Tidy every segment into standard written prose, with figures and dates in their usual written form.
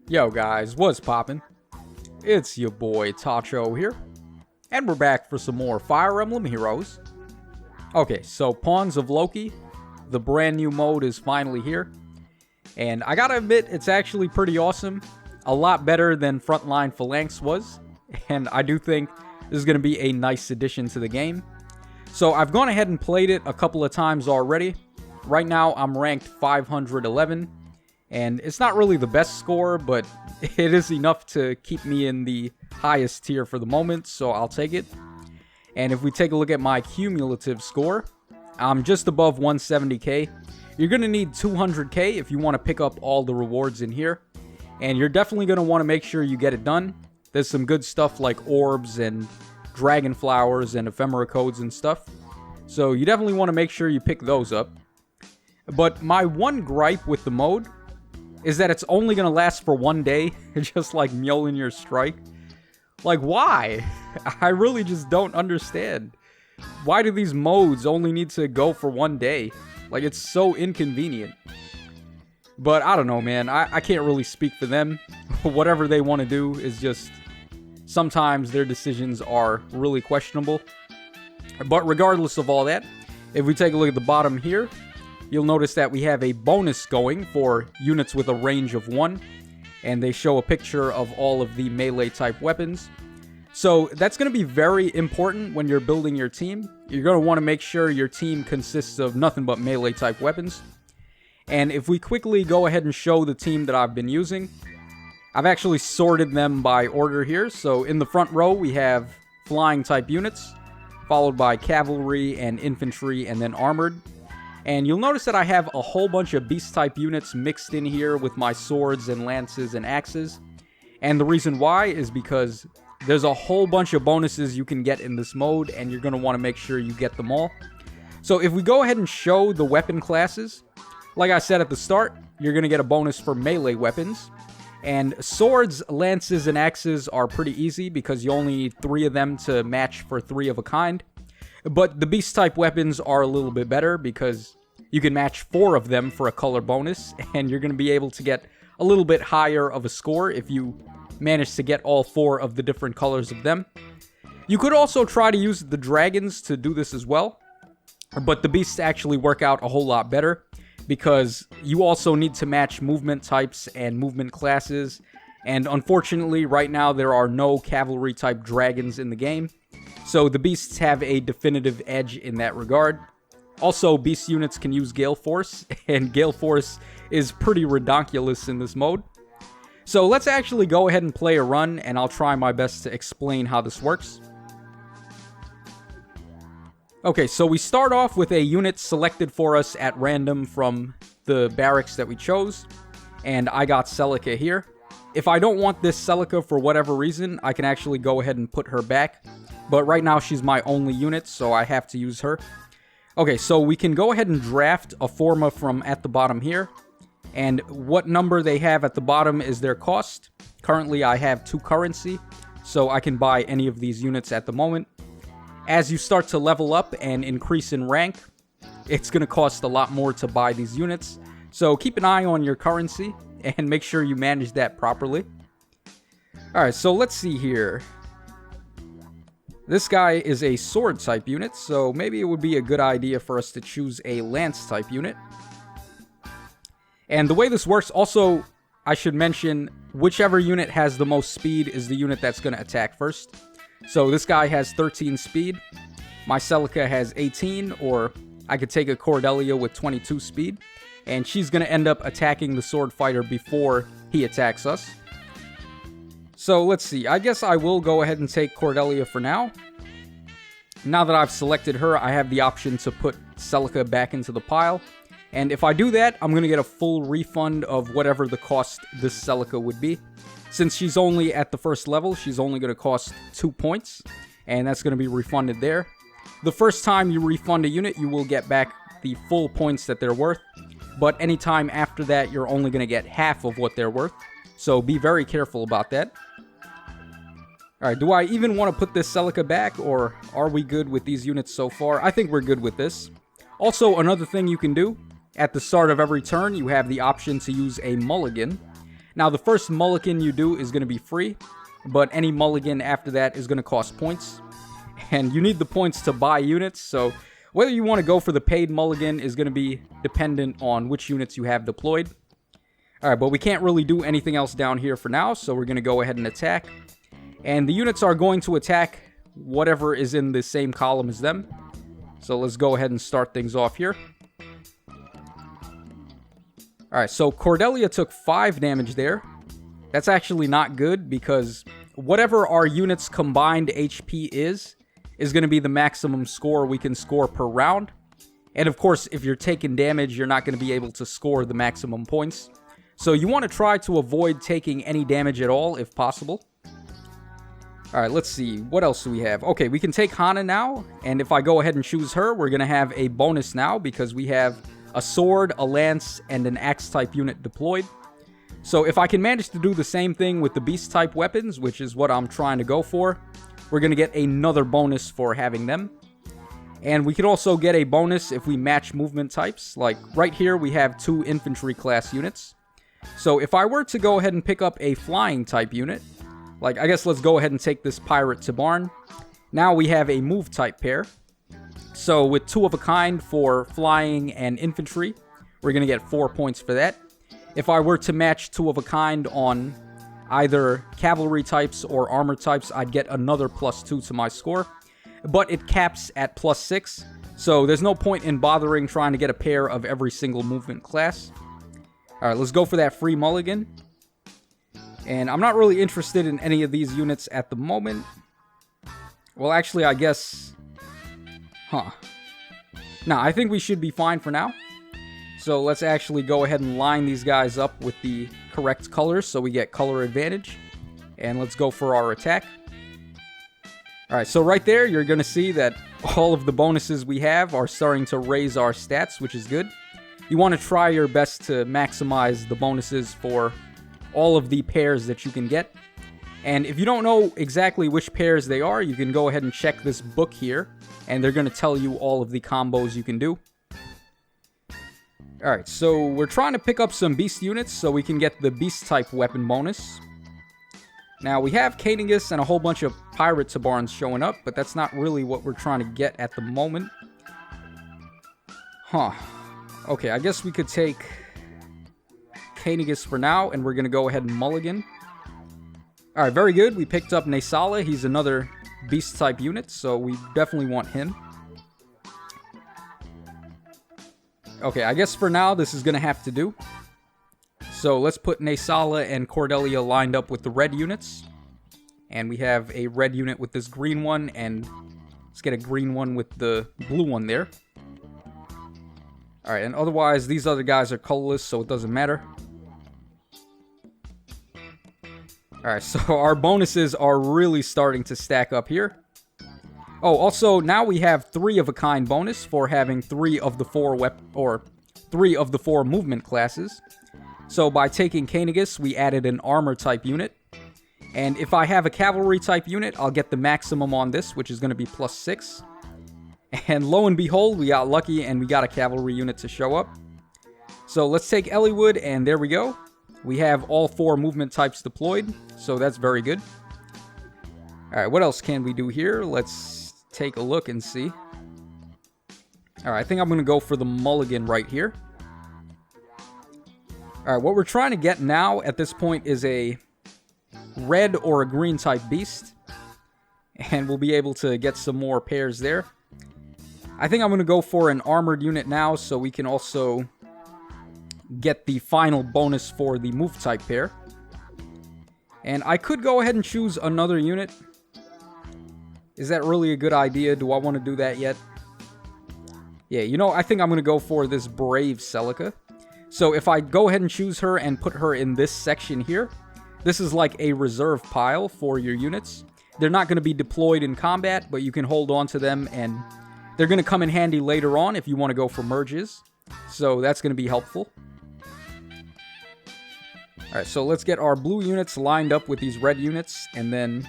Yo guys, what's poppin'? It's your boy Tacho here, and we're back for some more Fire Emblem Heroes. Okay, so Pawns of Loki, the brand new mode is finally here, and I gotta admit, it's actually pretty awesome. A lot better than Frontline Phalanx was, and I do think this is gonna be a nice addition to the game. So I've gone ahead and played it a couple of times already. Right now I'm ranked 511. And it's not really the best score, but it is enough to keep me in the highest tier for the moment, so I'll take it. And if we take a look at my cumulative score, I'm just above 170k. You're going to need 200k if you want to pick up all the rewards in here. And you're definitely going to want to make sure you get it done. There's some good stuff like orbs and dragon flowers and ephemera codes and stuff. So you definitely want to make sure you pick those up. But my one gripe with the mode is that it's only going to last for one day, just like Mjolnir Strike. Like, why? I really just don't understand. Why do these modes only need to go for one day? Like, it's so inconvenient. But I don't know, man. I can't really speak for them. Whatever they want to do is just... sometimes their decisions are really questionable. But regardless of all that, if we take a look at the bottom here, you'll notice that we have a bonus going for units with a range of 1, and they show a picture of all of the melee type weapons. So that's going to be very important when you're building your team. You're going to want to make sure your team consists of nothing but melee type weapons. And if we quickly go ahead and show the team that I've been using, I've actually sorted them by order here. So in the front row we have flying type units, followed by cavalry and infantry and then armored. And you'll notice that I have a whole bunch of beast-type units mixed in here with my swords and lances and axes. And the reason why is because there's a whole bunch of bonuses you can get in this mode, and you're going to want to make sure you get them all. So if we go ahead and show the weapon classes, like I said at the start, you're going to get a bonus for melee weapons. And swords, lances, and axes are pretty easy because you only need 3 of them to match for 3 of a kind. But the beast-type weapons are a little bit better because you can match 4 of them for a color bonus, and you're going to be able to get a little bit higher of a score if you manage to get all 4 of the different colors of them. You could also try to use the dragons to do this as well, but the beasts actually work out a whole lot better because you also need to match movement types and movement classes, and unfortunately right now there are no cavalry type dragons in the game. So the beasts have a definitive edge in that regard. Also, beast units can use Gale Force, and Gale Force is pretty redonkulous in this mode. So let's actually go ahead and play a run, and I'll try my best to explain how this works. Okay, so we start off with a unit selected for us at random from the barracks that we chose, and I got Celica here. If I don't want this Celica for whatever reason, I can actually go ahead and put her back. But right now she's my only unit, so I have to use her. Okay, so we can go ahead and draft a Forma from at the bottom here. And what number they have at the bottom is their cost. Currently I have 2 currency, so I can buy any of these units at the moment. As you start to level up and increase in rank, it's going to cost a lot more to buy these units. So keep an eye on your currency and make sure you manage that properly. Alright, so let's see here. This guy is a sword type unit, so maybe it would be a good idea for us to choose a lance type unit. And the way this works, also, I should mention, whichever unit has the most speed is the unit that's going to attack first. So this guy has 13 speed, my Celica has 18, or I could take a Cordelia with 22 speed, and she's going to end up attacking the sword fighter before he attacks us. So let's see, I guess I will go ahead and take Cordelia for now. Now that I've selected her, I have the option to put Celica back into the pile. And if I do that, I'm going to get a full refund of whatever the cost this Celica would be. Since she's only at the first level, she's only going to cost 2 points. And that's going to be refunded there. The first time you refund a unit, you will get back the full points that they're worth. But anytime after that, you're only going to get half of what they're worth. So be very careful about that. Alright, do I even want to put this Celica back, or are we good with these units so far? I think we're good with this. Also, another thing you can do, at the start of every turn, you have the option to use a mulligan. Now, the first mulligan you do is going to be free, but any mulligan after that is going to cost points. And you need the points to buy units, so whether you want to go for the paid mulligan is going to be dependent on which units you have deployed. Alright, but we can't really do anything else down here for now, so we're going to go ahead and attack. And the units are going to attack whatever is in the same column as them. So let's go ahead and start things off here. Alright, so Cordelia took 5 damage there. That's actually not good because whatever our unit's combined HP is going to be the maximum score we can score per round. And of course, if you're taking damage, you're not going to be able to score the maximum points. So you want to try to avoid taking any damage at all if possible. Alright, let's see. What else do we have? Okay, we can take Hana now. And if I go ahead and choose her, we're going to have a bonus now because we have a sword, a lance, and an axe type unit deployed. So if I can manage to do the same thing with the beast type weapons, which is what I'm trying to go for, we're going to get another bonus for having them. And we could also get a bonus if we match movement types. Like right here, we have 2 infantry class units. So if I were to go ahead and pick up a flying type unit, like I guess let's go ahead and take this pirate Tabarn. Now we have a move type pair. So with 2 of a kind for flying and infantry, we're going to get 4 points for that. If I were to match 2 of a kind on either cavalry types or armor types, I'd get another +2 to my score. But it caps at +6, so there's no point in bothering trying to get a pair of every single movement class. Alright, let's go for that free mulligan. And I'm not really interested in any of these units at the moment. Well, actually, I guess... Nah, I think we should be fine for now. So let's actually go ahead and line these guys up with the correct colors so we get color advantage. And let's go for our attack. Alright, so right there, you're going to see that all of the bonuses we have are starting to raise our stats, which is good. You want to try your best to maximize the bonuses for all of the pairs that you can get. And if you don't know exactly which pairs they are, you can go ahead and check this book here. And they're going to tell you all of the combos you can do. Alright, so we're trying to pick up some beast units so we can get the beast type weapon bonus. Now, we have Kaningus and a whole bunch of pirate Tabarns showing up, but that's not really what we're trying to get at the moment. Okay, I guess we could take Kaningus for now, and we're going to go ahead and mulligan. Alright, very good. We picked up Nesala. He's another beast type unit, so we definitely want him. Okay, I guess for now this is going to have to do. So let's put Nesala and Cordelia lined up with the red units. And we have a red unit with this green one, and let's get a green one with the blue one there. Alright, and otherwise these other guys are colorless, so it doesn't matter. Alright, so our bonuses are really starting to stack up here. Oh, also, now we have 3 of a kind bonus for having 3 of the 4 movement classes. So by taking Kaningus, we added an armor type unit. And if I have a cavalry type unit, I'll get the maximum on this, which is going to be +6. And lo and behold, we got lucky and we got a cavalry unit to show up. So let's take Elliewood, and there we go. We have all 4 movement types deployed, so that's very good. Alright, what else can we do here? Let's take a look and see. Alright, I think I'm going to go for the mulligan right here. Alright, what we're trying to get now at this point is a red or a green type beast. And we'll be able to get some more pairs there. I think I'm going to go for an armored unit now so we can also get the final bonus for the move type pair. And I could go ahead and choose another unit. Is that really a good idea? Do I want to do that yet? Yeah, you know, I think I'm going to go for this Brave Celica. So if I go ahead and choose her and put her in this section here, this is like a reserve pile for your units. They're not going to be deployed in combat, but you can hold on to them, and they're going to come in handy later on if you want to go for merges. So that's going to be helpful. Alright, so let's get our blue units lined up with these red units, and then...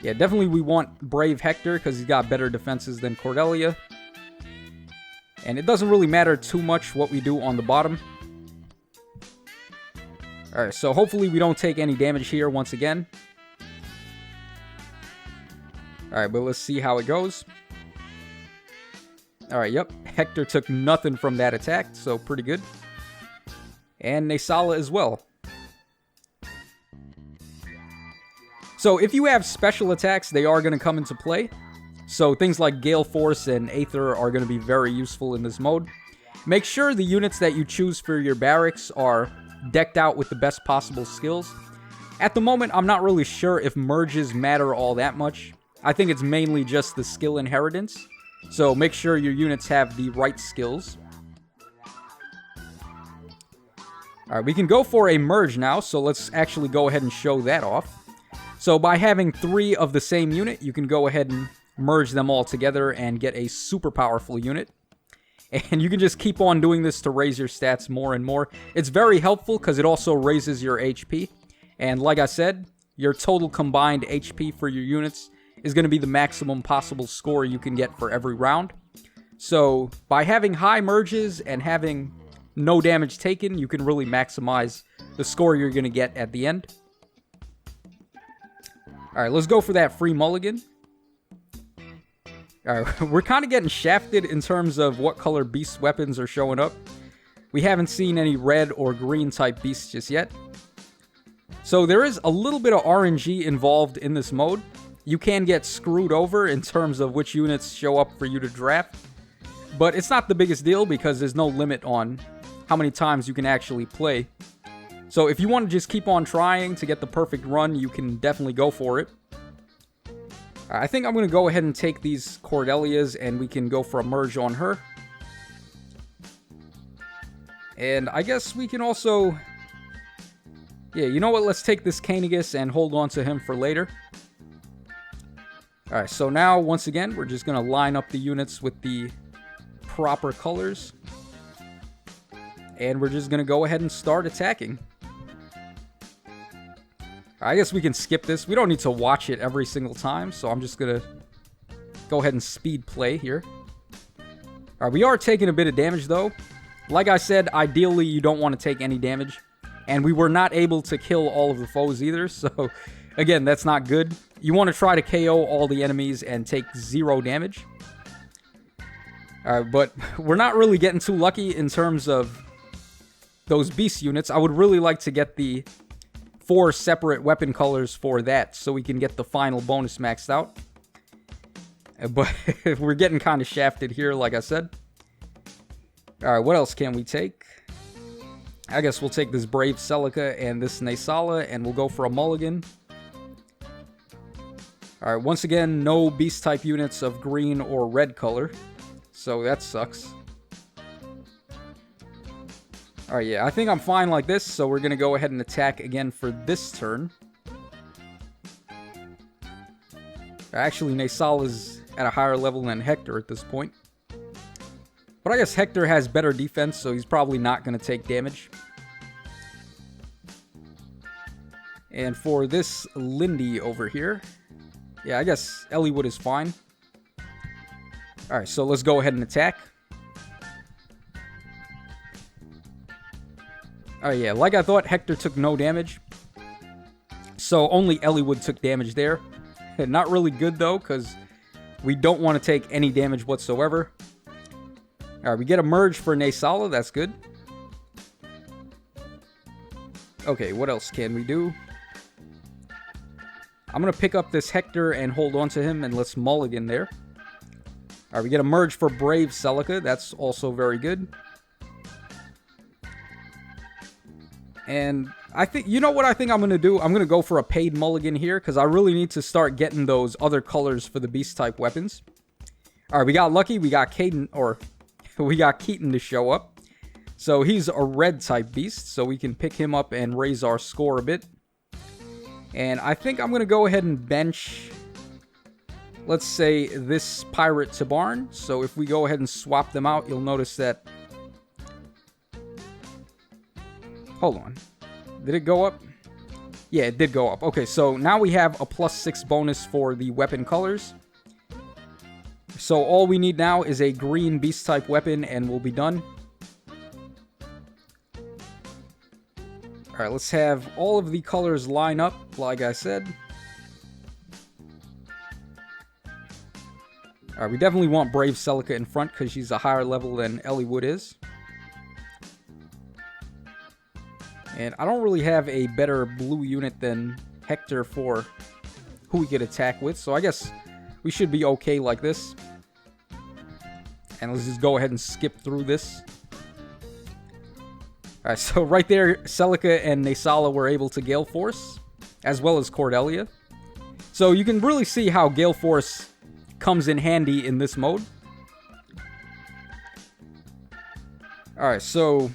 yeah, definitely we want Brave Hector, because he's got better defenses than Cordelia. And it doesn't really matter too much what we do on the bottom. Alright, so hopefully we don't take any damage here once again. Alright, but let's see how it goes. Alright, yep. Hector took nothing from that attack, so pretty good. And Nesala as well. So if you have special attacks, they are going to come into play. So things like Gale Force and Aether are going to be very useful in this mode. Make sure the units that you choose for your barracks are decked out with the best possible skills. At the moment, I'm not really sure if merges matter all that much. I think it's mainly just the skill inheritance. So make sure your units have the right skills. Alright, we can go for a merge now, so let's actually go ahead and show that off. So by having 3 of the same unit, you can go ahead and merge them all together and get a super powerful unit. And you can just keep on doing this to raise your stats more and more. It's very helpful because it also raises your HP. And like I said, your total combined HP for your units is going to be the maximum possible score you can get for every round. So by having high merges and having no damage taken, you can really maximize the score you're going to get at the end. Alright, let's go for that free mulligan. Alright, we're kind of getting shafted in terms of what color beast weapons are showing up. We haven't seen any red or green type beasts just yet. So there is a little bit of RNG involved in this mode. You can get screwed over in terms of which units show up for you to draft. But it's not the biggest deal because there's no limit on how many times you can actually play. So if you want to just keep on trying to get the perfect run, you can definitely go for it. I think I'm going to go ahead and take these Cordelias and we can go for a merge on her. And I guess we can also... Yeah, you know what? Let's take this Canigus and hold on to him for later. Alright, so now, once again, we're just going to line up the units with the proper colors. And we're just going to go ahead and start attacking. I guess we can skip this. We don't need to watch it every single time, so I'm just going to go ahead and speed play here. Alright, we are taking a bit of damage, though. Like I said, ideally, you don't want to take any damage. And we were not able to kill all of the foes either, so again, that's not good. You want to try to KO all the enemies and take 0 damage. But we're not really getting too lucky in terms of those beast units. I would really like to get the 4 separate weapon colors for that so we can get the final bonus maxed out. But we're getting kind of shafted here, like I said. Alright, what else can we take? I guess we'll take this Brave Celica and this Nesala, and we'll go for a mulligan. Alright, once again, no beast-type units of green or red color. So that sucks. Alright, yeah, I think I'm fine like this, so we're going to go ahead and attack again for this turn. Actually, Nesala's at a higher level than Hector at this point. But I guess Hector has better defense, so he's probably not going to take damage. And for this Lindy over here, yeah, I guess Eliwood is fine. Alright, so let's go ahead and attack. Alright, yeah, like I thought, Hector took no damage. So only Eliwood took damage there. Not really good, though, because we don't want to take any damage whatsoever. Alright, we get a merge for Nesala. That's good. Okay, what else can we do? I'm going to pick up this Hector and hold on to him, and let's mulligan there. Alright, we get a merge for Brave Celica. That's also very good. And I think, you know what I think I'm going to do? I'm going to go for a paid mulligan here, because I really need to start getting those other colors for the beast-type weapons. Alright, we got lucky. We got Caden, or... we got Keaton to show up. So he's a red type beast, so we can pick him up and raise our score a bit. And I think I'm going to go ahead and bench, let's say, this Pirate Tabarn. So if we go ahead and swap them out, you'll notice that... Hold on. Did it go up? Yeah, it did go up. Okay, so now we have a +6 bonus for the weapon colors. So all we need now is a green beast-type weapon, and we'll be done. Alright, let's have all of the colors line up, like I said. Alright, we definitely want Brave Celica in front because she's a higher level than Eliwood is. And I don't really have a better blue unit than Hector for who we could attack with, so I guess we should be okay like this. And let's just go ahead and skip through this. Alright, so right there, Celica and Nasala were able to Gale Force, as well as Cordelia. So you can really see how Gale Force comes in handy in this mode. Alright, so...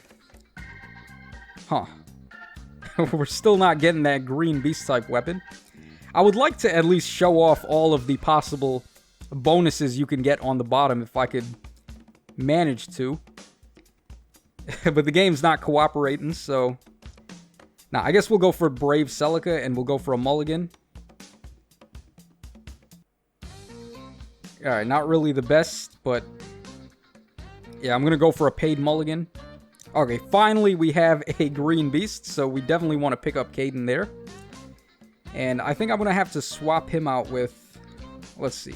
We're still not getting that green beast-type weapon. I would like to at least show off all of the possible bonuses you can get on the bottom if I could manage to. But the game's not cooperating, so... Now, I guess we'll go for Brave Celica, and we'll go for a mulligan. Alright, not really the best, but... Yeah, I'm gonna go for a paid mulligan. Okay, finally we have a green beast, so we definitely want to pick up Caden there. And I think I'm gonna have to swap him out with... Let's see.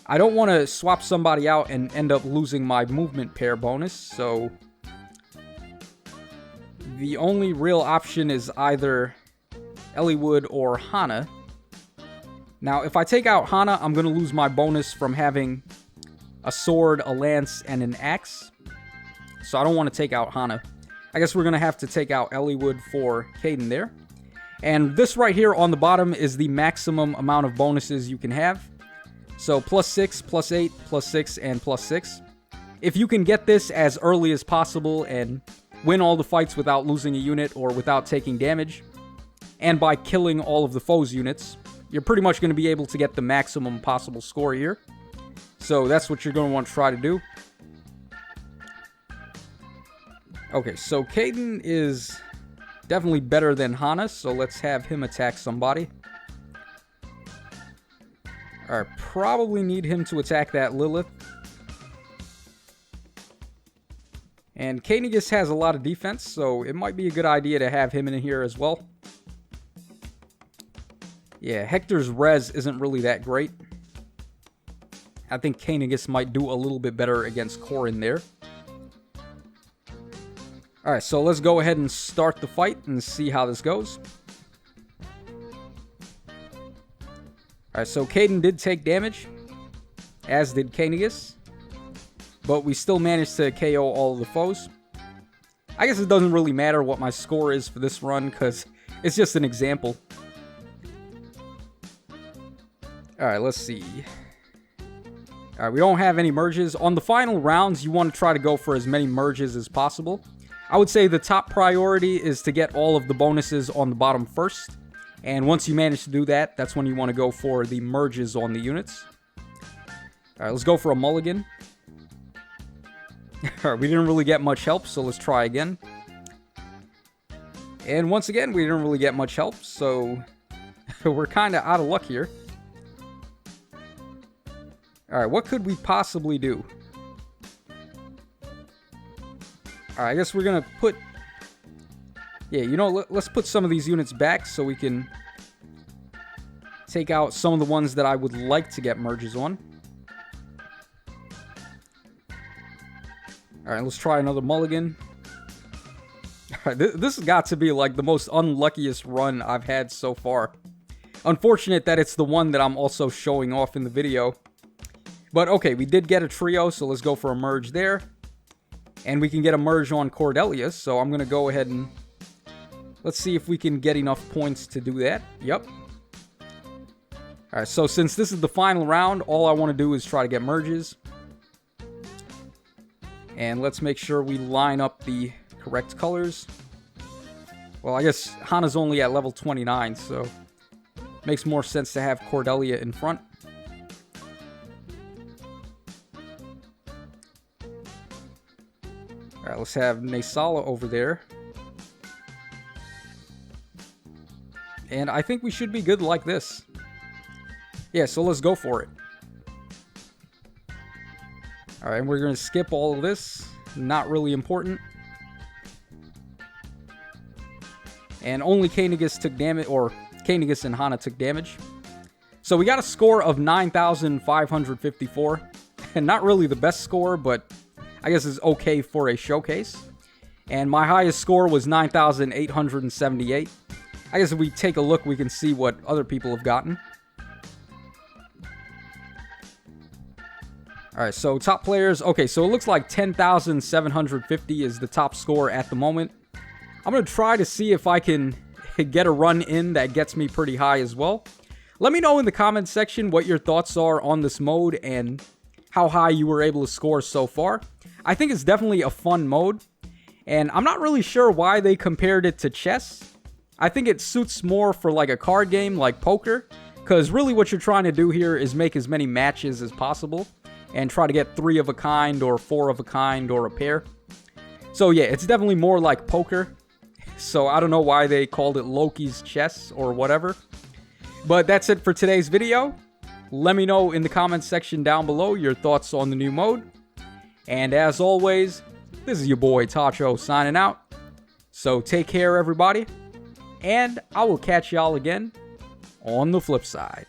I don't want to swap somebody out and end up losing my movement pair bonus, so... The only real option is either Eliwood or Hana. Now, if I take out Hana, I'm going to lose my bonus from having a sword, a lance, and an axe. So I don't want to take out Hana. I guess we're going to have to take out Eliwood for Caden there. And this right here on the bottom is the maximum amount of bonuses you can have. So +6, +8, +6, and +6. If you can get this as early as possible and win all the fights without losing a unit or without taking damage, and by killing all of the foe's units, you're pretty much going to be able to get the maximum possible score here. So that's what you're going to want to try to do. Okay, so Caden is definitely better than Hana, so let's have him attack somebody. Alright, probably need him to attack that Lilith. And Kainigus has a lot of defense, so it might be a good idea to have him in here as well. Yeah, Hector's res isn't really that great. I think Kainigus might do a little bit better against Corrin there. Alright, so let's go ahead and start the fight and see how this goes. Alright, so Caden did take damage, as did Kainigus. But we still managed to KO all of the foes. I guess it doesn't really matter what my score is for this run, because it's just an example. Alright, let's see. Alright, we don't have any merges. On the final rounds, you want to try to go for as many merges as possible. I would say the top priority is to get all of the bonuses on the bottom first. And once you manage to do that, that's when you want to go for the merges on the units. Alright, let's go for a mulligan. Alright, we didn't really get much help, so let's try again. And once again, we didn't really get much help, so we're kind of out of luck here. Alright, what could we possibly do? Alright, I guess we're gonna put... Yeah, you know, let's put some of these units back so we can take out some of the ones that I would like to get merges on. Alright, let's try another mulligan. Alright, this has got to be like the most unluckiest run I've had so far. Unfortunate that it's the one that I'm also showing off in the video. But okay, we did get a trio, so let's go for a merge there. And we can get a merge on Cordelia, so I'm going to go ahead and... Let's see if we can get enough points to do that. Yep. Alright, so since this is the final round, all I want to do is try to get merges. And let's make sure we line up the correct colors. Well, I guess Hana's only at level 29, so... Makes more sense to have Cordelia in front. Alright, let's have Nasala over there. And I think we should be good like this. Yeah, so let's go for it. Alright, and we're going to skip all of this. Not really important. and only Kainigus took damage, or Kainigus and Hana took damage. So we got a score of 9,554, and not really the best score, but I guess it's okay for a showcase. And my highest score was 9,878. I guess if we take a look, we can see what other people have gotten. Alright, so top players. Okay, so it looks like 10,750 is the top score at the moment. I'm going to try to see if I can get a run in that gets me pretty high as well. Let me know in the comments section what your thoughts are on this mode and how high you were able to score so far. I think it's definitely a fun mode, and I'm not really sure why they compared it to chess. I think it suits more for like a card game like poker, because really what you're trying to do here is make as many matches as possible and try to get 3 of a kind or 4 of a kind or a pair. So yeah, it's definitely more like poker. So I don't know why they called it Loki's chess or whatever. But that's it for today's video. Let me know in the comments section down below your thoughts on the new mode. And as always, this is your boy Tacho signing out. So take care, everybody. And I will catch y'all again on the flip side.